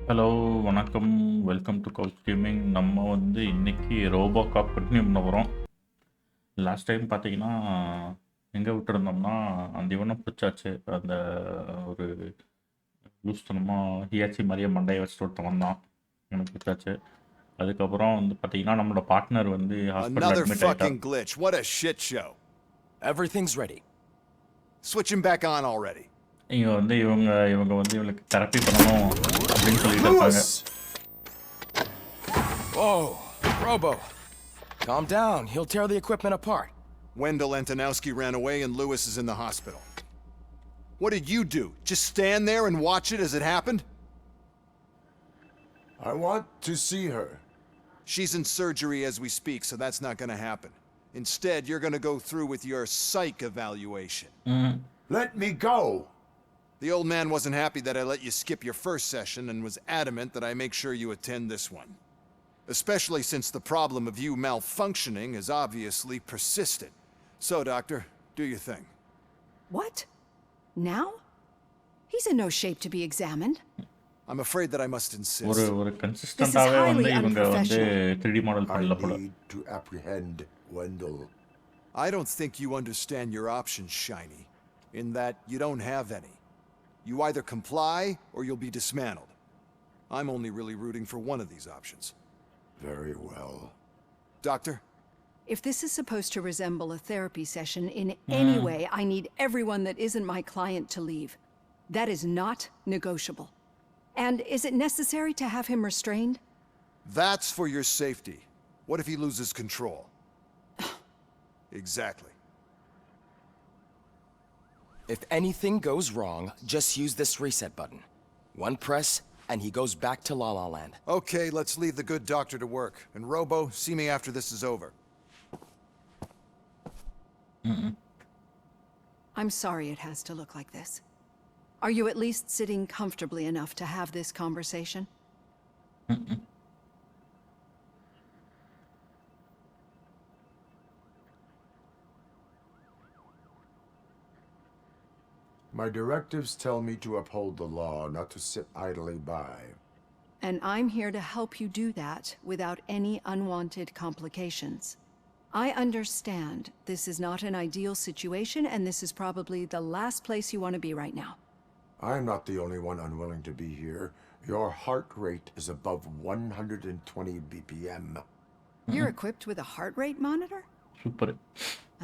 Hello வணக்கம். Welcome to couch gaming. நம்ம வந்து இன்னைக்கு ரோபோ காப் கண்டினியூ பண்ண போகிறோம். லாஸ்ட் டைம் பார்த்தீங்கன்னா எங்கே விட்டுருந்தோம்னா அந்த இவனை பிடிச்சாச்சு. அந்த ஒரு லூஸ் தனமாக ஹியாச்சி மாதிரியே மண்டையை வச்சுட்டு ஒருத்தன் வந்தான். எனக்கு பிடிச்சாச்சு. அதுக்கப்புறம் வந்து பார்த்தீங்கன்னா நம்மளோட பார்ட்னர் வந்து ஹாஸ்பிட்டல் Another அட்மிட் ஆகிட்டார். fucking glitch. What a shit show. Everything's ready. Switch him back on already. இங்கே வந்து இவங்க வந்து இவளுக்கு தெரப்பி பண்ணணும் அப்படின்னு சொல்லிட்டு இருக்காங்க. Whoa, Robo. Calm down. He'll tear the equipment apart. Wendell Antonowski ran away and Lewis is in the hospital. What did you do? Just stand there and watch it as it happened? I want to see her. She's in surgery as we speak, so that's not gonna happen. Instead, you're gonna go through with your psych evaluation. Let me go. The old man wasn't happy that I let you skip your first session and was adamant that I make sure you attend this one. Especially since the problem of you malfunctioning is obviously persistent. So, Doctor, do your thing. What? Now? He's in no shape to be examined. I'm afraid that I must insist. ஒரு கன்சிஸ்டண்டாகவே வந்து highly இவங்க வந்து unprofessional. 3D model I பண்ணல போல. need to apprehend Wendell. I don't think you understand your options, Shiny, in that you don't have any. You either comply or you'll be dismantled. I'm only really rooting for one of these options. Very well. Doctor? If this is supposed to resemble a therapy session in any way, I need everyone that isn't my client to leave. That is not negotiable. And is it necessary to have him restrained? That's for your safety. What if he loses control? Exactly. If anything goes wrong, just use this reset button. One press, and he goes back to La La Land. Okay, let's leave the good doctor to work. And Robo, see me after this is over. I'm sorry it has to look like this. Are you at least sitting comfortably enough to have this conversation? My directives tell me to uphold the law, not to sit idly by. And I'm here to help you do that without any unwanted complications. I understand this is not an ideal situation, and this is probably the last place you want to be right now. I'm not the only one unwilling to be here. Your heart rate is above 120 BPM. You're equipped with a heart rate monitor? Super.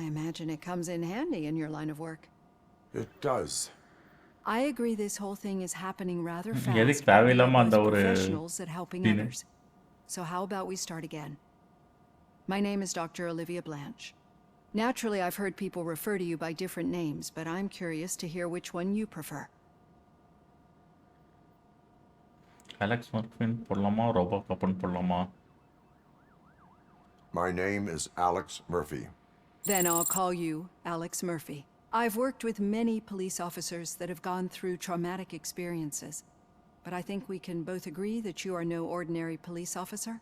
I imagine it comes in handy in your line of work. It does. I agree this whole thing is happening rather fast. எதுக்கு but we are தேவையில்லாம both அந்த ஒரு professionals at helping scene. others. So how about we start again? My name is Dr. Olivia Blanche. Naturally, I've heard people refer to you by different names, but I'm curious to hear which one you prefer. Alex மர்ஃபின் போடலாமா, ரோபோ காப்னு போடலாமா? My name is Alex Murphy. Then I'll call you Alex Murphy. I've worked with many police officers that have gone through traumatic experiences, but I think we can both agree that you are no ordinary police officer.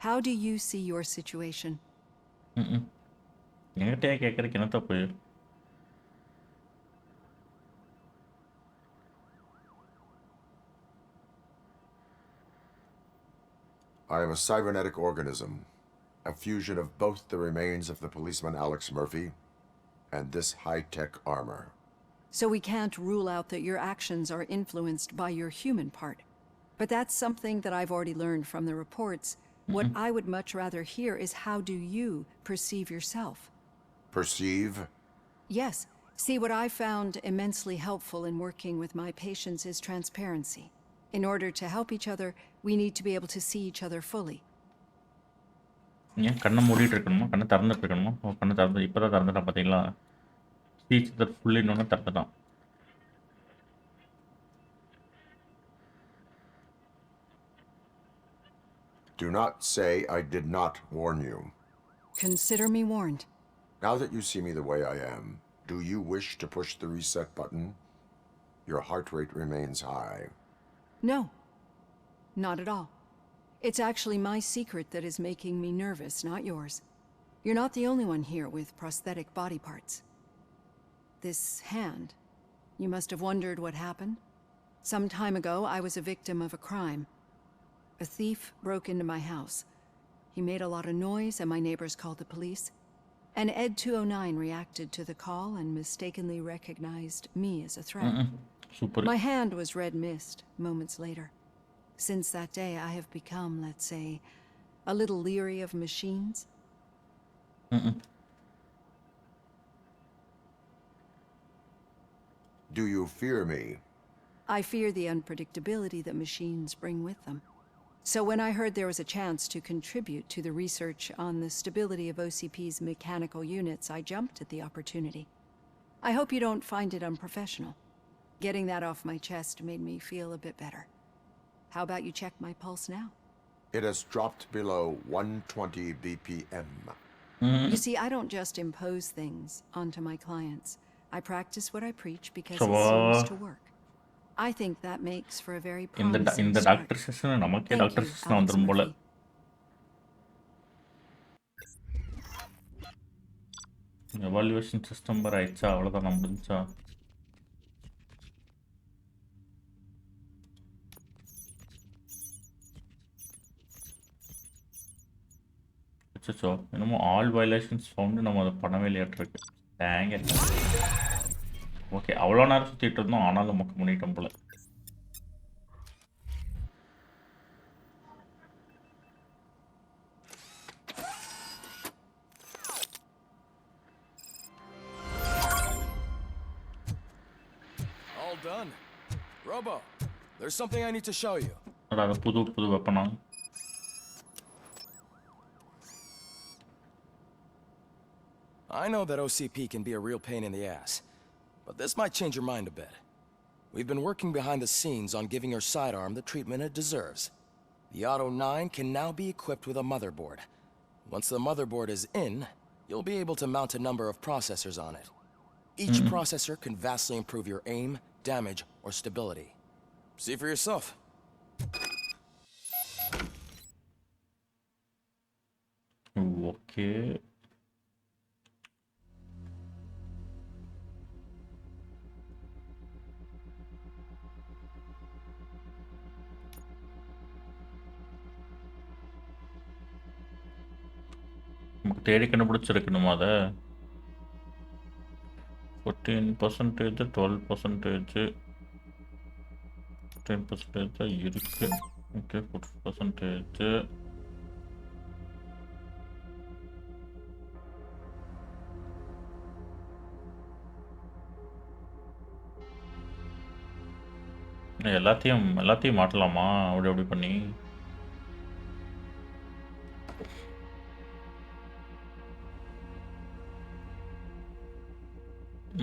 How do you see your situation? என்கிட்டயே கேட்குறதுக்கு என்ன தப்பு? I am a cybernetic organism, a fusion of both the remains of the policeman Alex Murphy and this high-tech armor. So we can't rule out that your actions are influenced by your human part. But that's something that I've already learned from the reports. What I would much rather hear is how do you perceive yourself? Perceive? Yes. See, what I found immensely helpful in working with my patients is transparency. In order to help each other, we need to be able to see each other fully. ஏன் கண்ணை மூடிட்டு இருக்கணுமா, கண்ணை திறந்துட்டு இருக்கணுமா? கண்ணை திறந்து இப்போ தான் திறந்துட்டான் பார்த்தீங்களா? ஸ்பீச் தட் ஃபுல்லின்னு திறந்துட்டான். Do not say I did not warn you. Consider me warned. Now that you see me the way I am, do you wish to push the reset button? Your heart rate remains high. No. Not at all. It's actually my secret that is making me nervous, not yours. You're not the only one here with prosthetic body parts. This hand, you must have wondered what happened. Some time ago, I was a victim of a crime. A thief broke into my house. He made a lot of noise, and my neighbors called the police. And Ed 209 reacted to the call and mistakenly recognized me as a threat. Super. My hand was red mist moments later. Since that day, I have become, let's say, a little leery of machines. Do you fear me? I fear the unpredictability that machines bring with them. So when I heard there was a chance to contribute to the research on the stability of OCP's mechanical units, I jumped at the opportunity. I hope you don't find it unprofessional. Getting that off my chest made me feel a bit better. How about you check my pulse now? It has dropped below 120 BPM. You see, I don't just impose things onto my clients. I practice what I preach because it So, seems to work. I think that makes for a very in the promising doctor start. Session நமக்கே Thank doctor you, session Alex வந்துடும் போல. Murphy. Evaluation system வர ஆயிடுச்சா? அவ்வளோதான் முடிஞ்சா? அச்சோ, என்னமோ all violations found நம்ம அதை பண்ணவே இல்லையாட்டிருக்கு. தேங்க. ஓகே, அவ்வளோ நேரம் சுற்றிட்டு இருந்தோம், ஆனாலும் நமக்கு பண்ணிட்டோம் போல. All done. Robo, there's something I need to show you. அது புது வெப்பனா? I know that OCP can be a real pain in the ass, but this might change your mind a bit. We've been working behind the scenes on giving your sidearm the treatment it deserves. The Auto 9 can now be equipped with a motherboard. Once the motherboard is in, you'll be able to mount a number of processors on it. Each processor can vastly improve your aim, damage, or stability. See for yourself. Okay. நமக்கு தேடி கண்டுபிடிச்சிருக்கணுமா அதை? 14%, 12%, 10% தான் இருக்கு. Okay, 40%. எல்லாத்தையும் மாட்டலாமா அப்படி பண்ணி?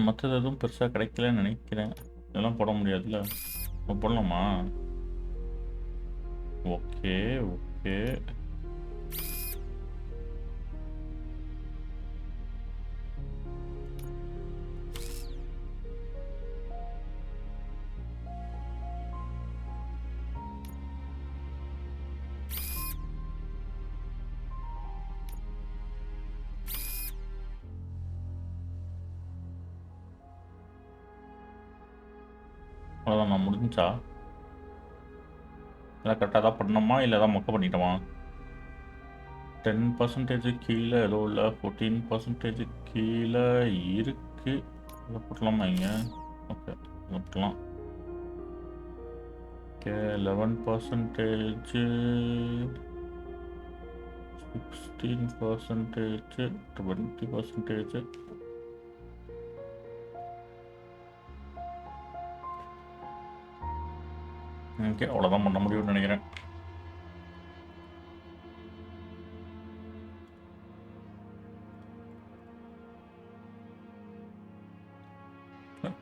மற்றது எதுவும் பெருசாக கிடைக்கலன்னு நினைக்கிறேன். இதெல்லாம் போட முடியாதுல்ல, போடலாமா? ஓகே. அவ்வளோதான், நான் முடிஞ்சா? எல்லாம் கரெக்டாக தான் பண்ணோமா இல்லை தான் மொக்க பண்ணிட்டோமா? 10% கீழே ஏதோ இல்லை, 14% கீழே இருக்கு. அதை போட்டலாமா இங்கே? ஓகே, அதை போட்டலாம். ஓகே, 11%, 16%, 20%. ஓகே, அவ்வளோதான் பண்ண முடியும்னு நினைக்கிறேன்.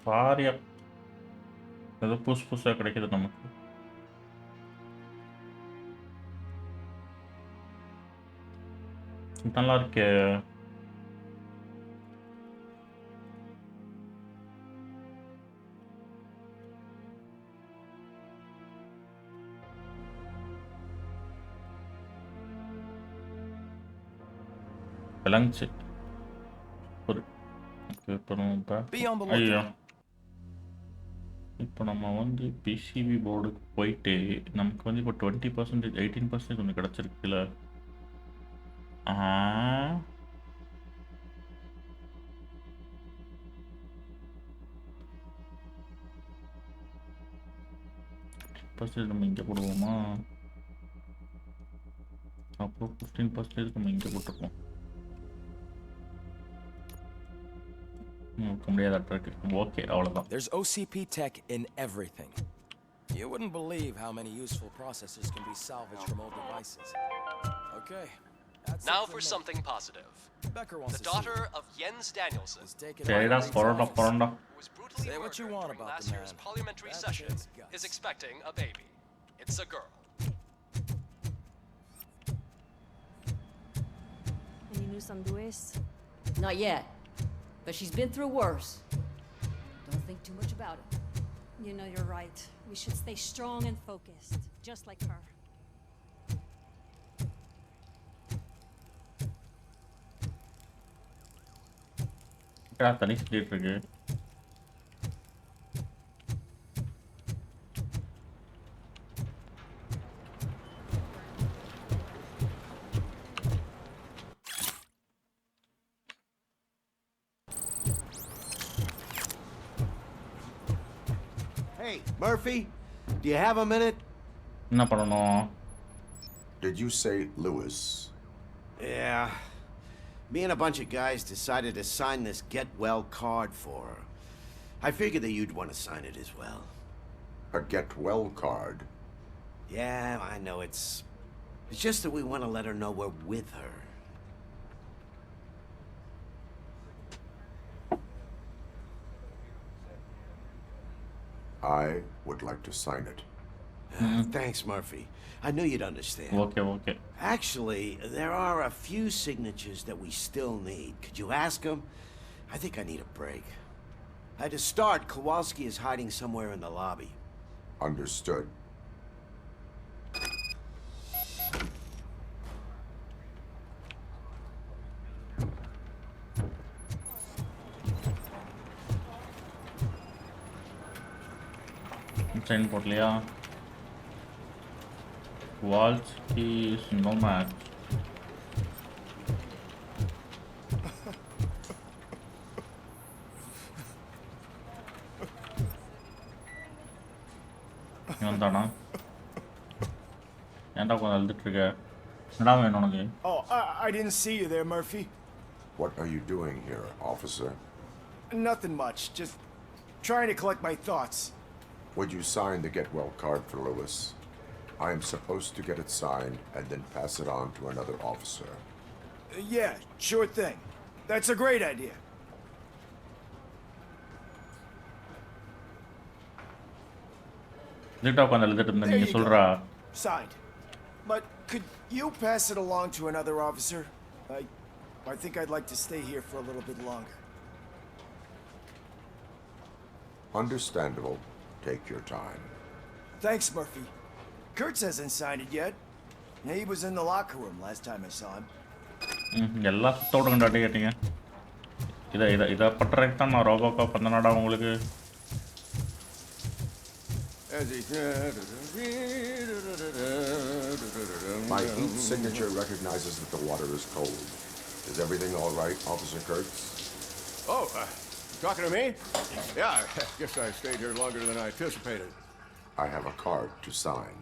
பாரியா ஏதோ புதுசாக கிடைக்குது நமக்கு. நல்லா இருக்கே. விளங்குச்சு. ஒரு இப்போ Be on the ஐயோ, lookout. இப்போ இப்போ நம்ம வந்து பிசிபி போர்டுக்கு போயிட்டு நமக்கு வந்து இப்போ 20% 18% ஒன்று கிடச்சிருக்குல்ல. பர்சன்டேஜ் நம்ம இங்கே போடுவோமா? அப்போ 15% நம்ம இங்கே போட்டுருக்கோம். முடியாத இருக்கு. ஓகே, அவ்வளோதான். There's OCP tech in everything. You wouldn't believe how many useful processors can be salvaged from old devices. Okay. Now for something positive. Becker wants The to daughter see of Jens Danielson, சரிடா, போறோம்டா. who was brutally Say what you murdered want during about last the year's man. parliamentary That session, kid's guts. is expecting a baby. It's a girl. Any news on Luis? Not yet, but she's been through worse. Don't think too much about it. You know, you're right. We should stay strong and focused, just like her. தனி சொல்லிட்டு இருக்கு. Hey, Murphy, do you have a minute? என்ன பண்ணணும்? Did you say Lewis? Yeah. Me and a bunch of guys decided to sign this get well card for her. I figured that you'd want to sign it as well. A get well card? Yeah, I know it's just that we want to let her know we're with her. I would like to sign it. Thanks, Murphy. I knew you'd understand. Okay. Actually, there are a few signatures that we still need. Could you ask them? I think I need a break. To start, Kowalski is hiding somewhere in the lobby. Understood. Sign போடலையா? Walls is no match. இவன் தானா? ஏன்டா கொஞ்சம் அழுதுட்டு இருக்க? என்னடா வேணும் உனக்கு? Oh, I didn't see you there, Murphy. What are you doing here, officer? Nothing much. Just trying to collect my thoughts. Would you sign the get well card for Lewis? I am supposed to get it signed and then pass it on to another officer. Yeah, sure thing. That's a great idea. இதுட்டா உட்காந்து அழுதுட்டு இருந்த There நீங்க you சொல்றா. go. Signed. But could you pass it along to another officer? I think I'd like to stay here for a little bit longer. Understandable. Take your time. Thanks, Murphy. Kurtz hasn't signed it yet. He was in the locker room last time I saw him. எல்லாம் சுத்தோட கண்டாட்டி கேட்டீங்க. இதை பண்றதுக்கு தான் நான் RoboCop பண்ணனாடா உங்களுக்கு. My heat signature recognizes that the water is cold. Is everything all right, Officer Kurtz? Oh, talking to me? Yeah, I guess I stayed here longer than I anticipated. I have a card to sign.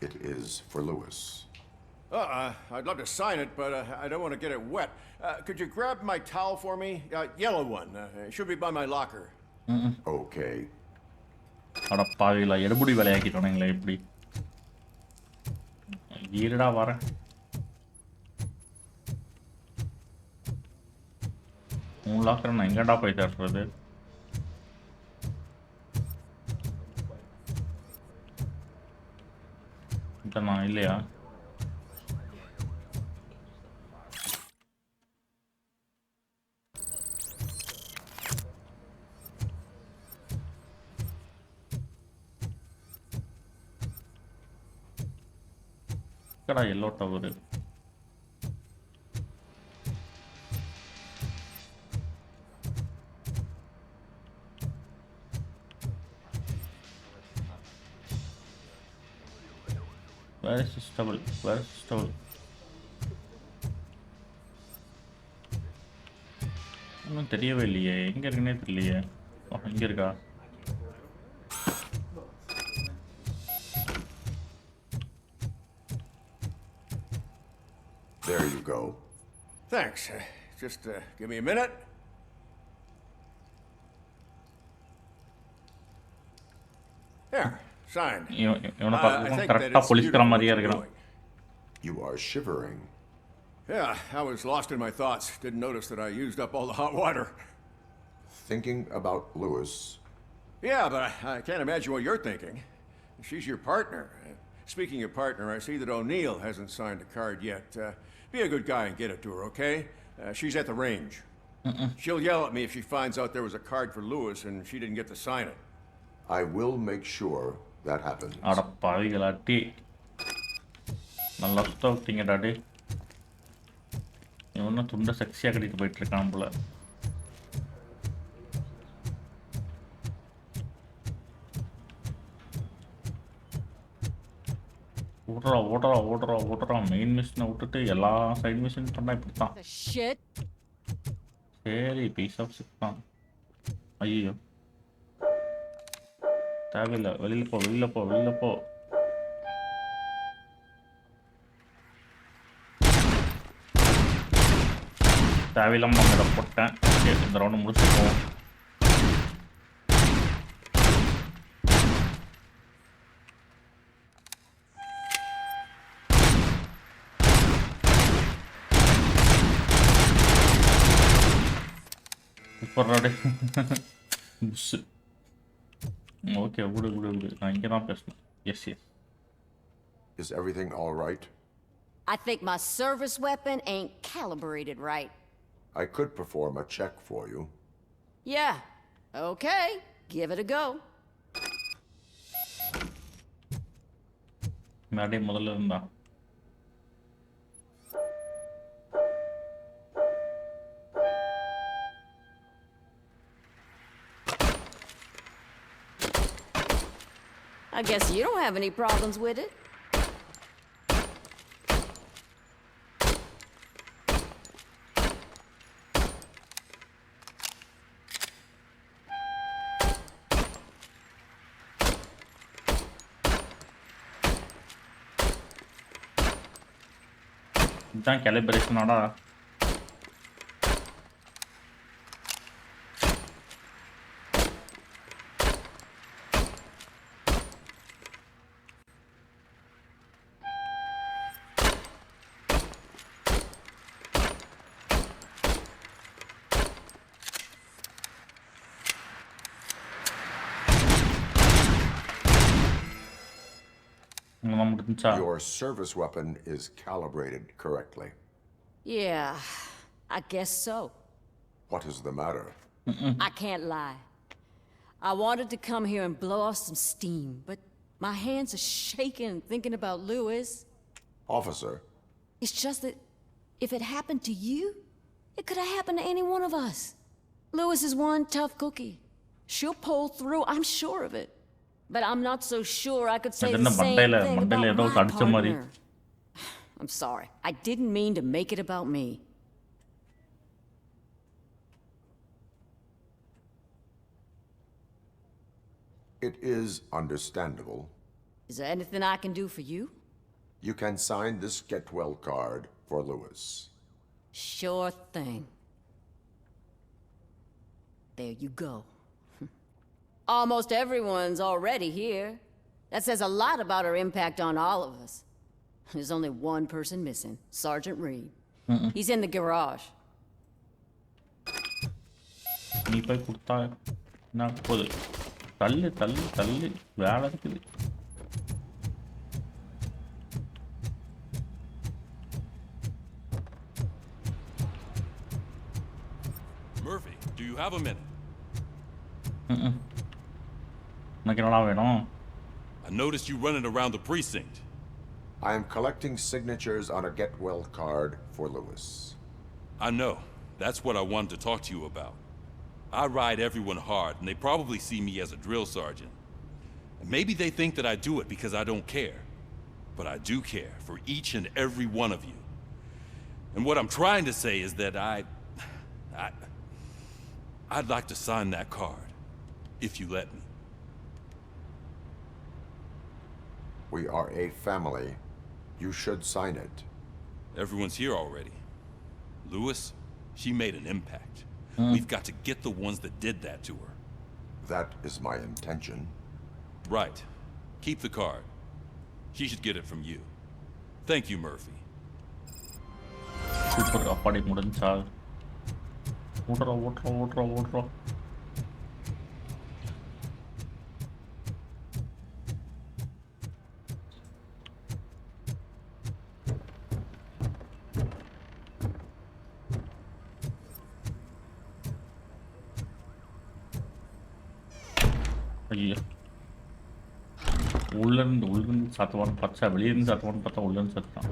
It is for Lewis. I'd love to sign it, but I don't want to get it wet. Could you grab my towel for me? Yellow one. It should be by my locker. Okay. அட பாவிகளா, எடுபுடி வேலையாக்கிட்டானுங்களே இப்படி. ஈரடா வரேன். உன் locker நான் எங்கடா போய் தட்டுறது? நான் இல்லையா? கடா yellow tower. Where is this towel? Where is this towel? ஒன்றும் தெரியவே இல்லையே, எங்கே இருக்குன்னே தெரியலையே. ஓ, இங்கே இருக்கா? There you go. Thanks. Just give me a minute. There, signed. இவனை I பார்க்க think that கரெக்டாக it's போலீஸ்கார beautiful what மாதிரியே you're இருக்கிறான். doing. You are shivering. Yeah, I was lost in my thoughts. Didn't notice that I used up all the hot water. Thinking about Lewis. Yeah, but I can't imagine what you're thinking. She's your partner. Speaking of partner, I see that O'Neill hasn't signed a card yet. Be a good guy and get it to her, okay? She's at the range. She'll yell at me if she finds out there was a card for Lewis and she didn't get to sign it. I will make sure that happens. அட பாவிகளாட்டி, நல்லா சுத்த விட்டீங்க daddy. இவனும் துண்டை செக்ஸியாக கட்டிட்டு போயிட்டு இருக்கான் போல. ஓடுறா மெயின் மிஷினை விட்டுட்டு எல்லா சைடு மிஷின் பண்ணா இப்படி தான். சரி, பீஸ் ஆஃப் சிக் தான். ஐயோ, தேவையில்லை. வெளியில் போ. தேவையில்லாம நம்ம இதை போட்டேன். இந்த ரவுண்டு முடிச்சுப்போம். போடுறாடே புஸ்ஸு. ஓகே, விடு. நான் இங்கே தான் பேசணும். S. Is everything all right? I think my service weapon ain't calibrated right. I could perform a check for you. Yeah, okay, give it a go. மேடே முதல்ல இருந்தா. I guess you don't have any problems with it. இதுதான் கேலிபிரேஷனாடா. Your service weapon is calibrated correctly. Yeah, I guess so. What is the matter? I can't lie. I wanted to come here and blow off some steam, but my hands are shaking thinking about Lewis. Officer. It's just that if it happened to you, it could have happened to any one of us. Lewis is one tough cookie. She'll pull through, I'm sure of it. But I'm not so sure I could say the same thing about my partner. I'm sorry. I didn't mean to make it about me. It is understandable. Is there anything I can do for you? You can sign this get well card for Lewis. Sure thing. There you go. Almost everyone's already here. That says a lot about her impact on all of us. There's only one person missing, Sergeant Reed. He's in the garage. நீ போய் கொடுத்தா என்ன போகுது? தள்ளு வேலை இருக்குது. Murphy, do you have a minute? I noticed you running around the precinct. I am collecting signatures on a get well card for Lewis. I know. That's what I wanted to talk to you about. I ride everyone hard, and they probably see me as a drill sergeant. And maybe they think that I do it because I don't care. but I do care for each and every one of you. And what I'm trying to say is that I'd like to sign that card, if you let me. We are a family. You should sign it. Everyone's here already. Lewis, she made an impact. We've got to get the ones that did that to her. That is my intention. Right. Keep the card. She should get it from you. Thank you, Murphy. Super. அப்பாடி முடிஞ்சா ஓட்டுறோம். ஐயோ, உள்ளிருந்து சாத்துவான்னு பார்த்தா வெளியிருந்து சாத்துவான்னு பார்த்தா உள்ளிருந்து சாத்துட்டான்.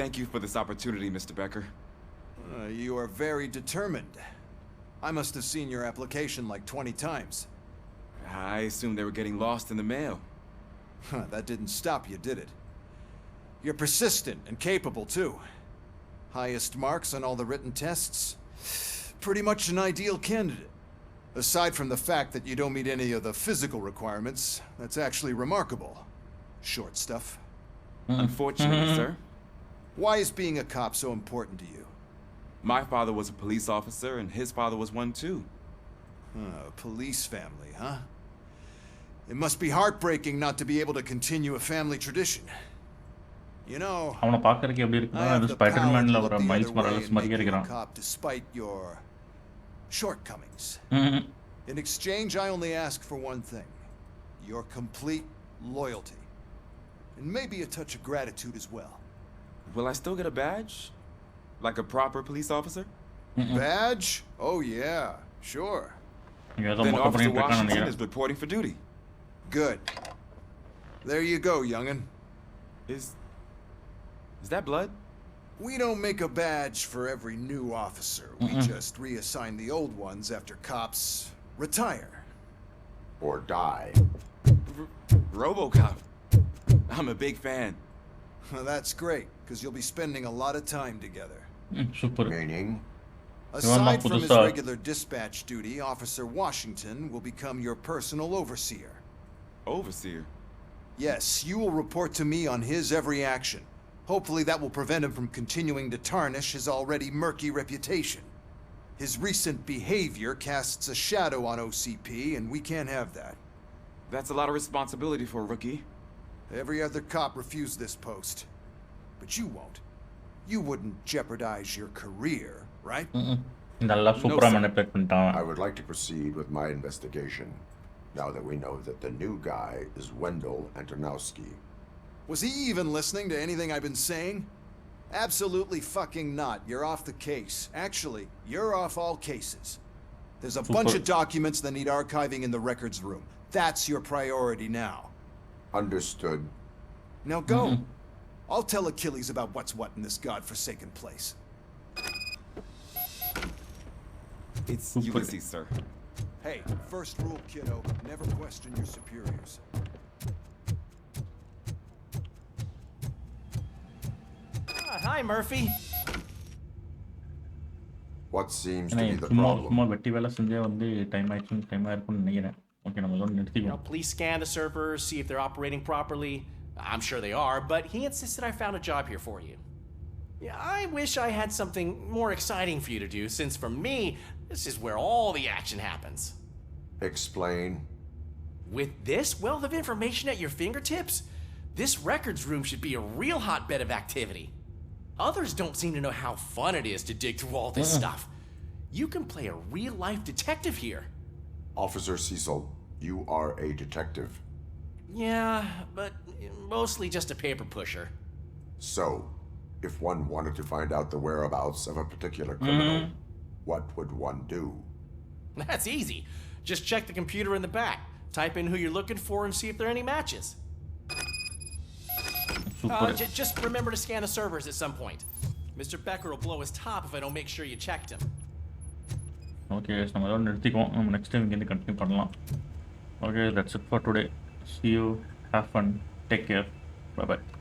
Thank you for this opportunity, Mr. Becker. You are very determined. I must have seen your application like 20 times. I assumed they were getting lost in the mail. That didn't stop you, did it? You're persistent and capable, too. Highest marks on all the written tests. Pretty much an ideal candidate. Aside from the fact that you don't meet any of the physical requirements, that's actually remarkable. Short stuff. Unfortunately, sir. Why is being a cop so important to you? My father was a police officer, and his father was one, too. A police family, huh? It must be heartbreaking not to be able to continue a family tradition. You know, அவனை பார்க்கறதுக்கு எப்படி இருக்குன்னா I have அது the power ஸ்பைடர்மேன்ல to வர look the miles other way Morales and மாதிரியே make you a இருக்கிறான். cop despite your shortcomings. In exchange, I only ask for one thing. Your complete loyalty. And maybe a touch of gratitude as well. Will I still get a badge? Like a proper police officer? Badge? Oh yeah, sure. ஏதோ Then மொக்க Officer பண்ணிட்டு இருக்கான்னு Washington நினைக்கிறேன். is reporting for duty. Good. There you go, young'un. Is that blood? We don't make a badge for every new officer. We just reassign the old ones after cops retire. Or die. RoboCop. I'm a big fan. Well, that's great, because you'll be spending a lot of time together. Super. Meaning? Aside from his புதுசா regular dispatch duty, Officer Washington will become your personal overseer. Overseer? Yes, you will report to me on his every action. Hopefully that will prevent him from continuing to tarnish his already murky reputation. His recent behavior casts a shadow on OCP, and we can't have that. That's a lot of responsibility for a rookie. Every other cop refused this post. But you won't. You wouldn't jeopardize your career, right? நல்லா சூப்பரா manipulate பண்ணிட்டான். I would like to proceed with my investigation, now that we know that the new guy is Wendell Antonowski. Was he even listening to anything I've been saying? Absolutely fucking not. You're off the case. Actually, you're off all cases. There's a bunch of documents that need archiving in the records room. That's your priority now. Understood. Now go. I'll tell Achilles about what's what in this godforsaken place. It's Ulysses, sir. Hey, first rule, kiddo, never question your superiors. Hi, Murphy. What seems to ஏன்னா be the சும்மா problem? சும்மா வெட்டி வேலை செஞ்சே வந்து time ஆயிருக்கும்னு நினைக்கிறேன். Okay, நம்ம இதோட நிறுத்திக்குவோம். Please scan the servers, see if they're operating properly. I'm sure they are, but he insisted I found a job here for you. Yeah, I wish I had something more exciting for you to do, since for me, this is where all the action happens. Explain. With this wealth of information at your fingertips, this records room should be a real hotbed of activity. Others don't seem to know how fun it is to dig through all this stuff. You can play a real-life detective here. Officer Cecil, you are a detective. Yeah, but mostly just a paper pusher. So, if one wanted to find out the whereabouts of a particular criminal, what would one do? That's easy. Just check the computer in the back. Type in who you're looking for and see if there are any matches. Just remember to scan the servers at some point. Mr. Becker will blow his top if I don't make sure you checked him. Okay, நம்ம இதோட நிறுத்திக்குவோம். நம்ம next time இங்கேருந்து continue பண்ணலாம். Okay, that's it for today. See you. Have fun. Take care. Bye bye.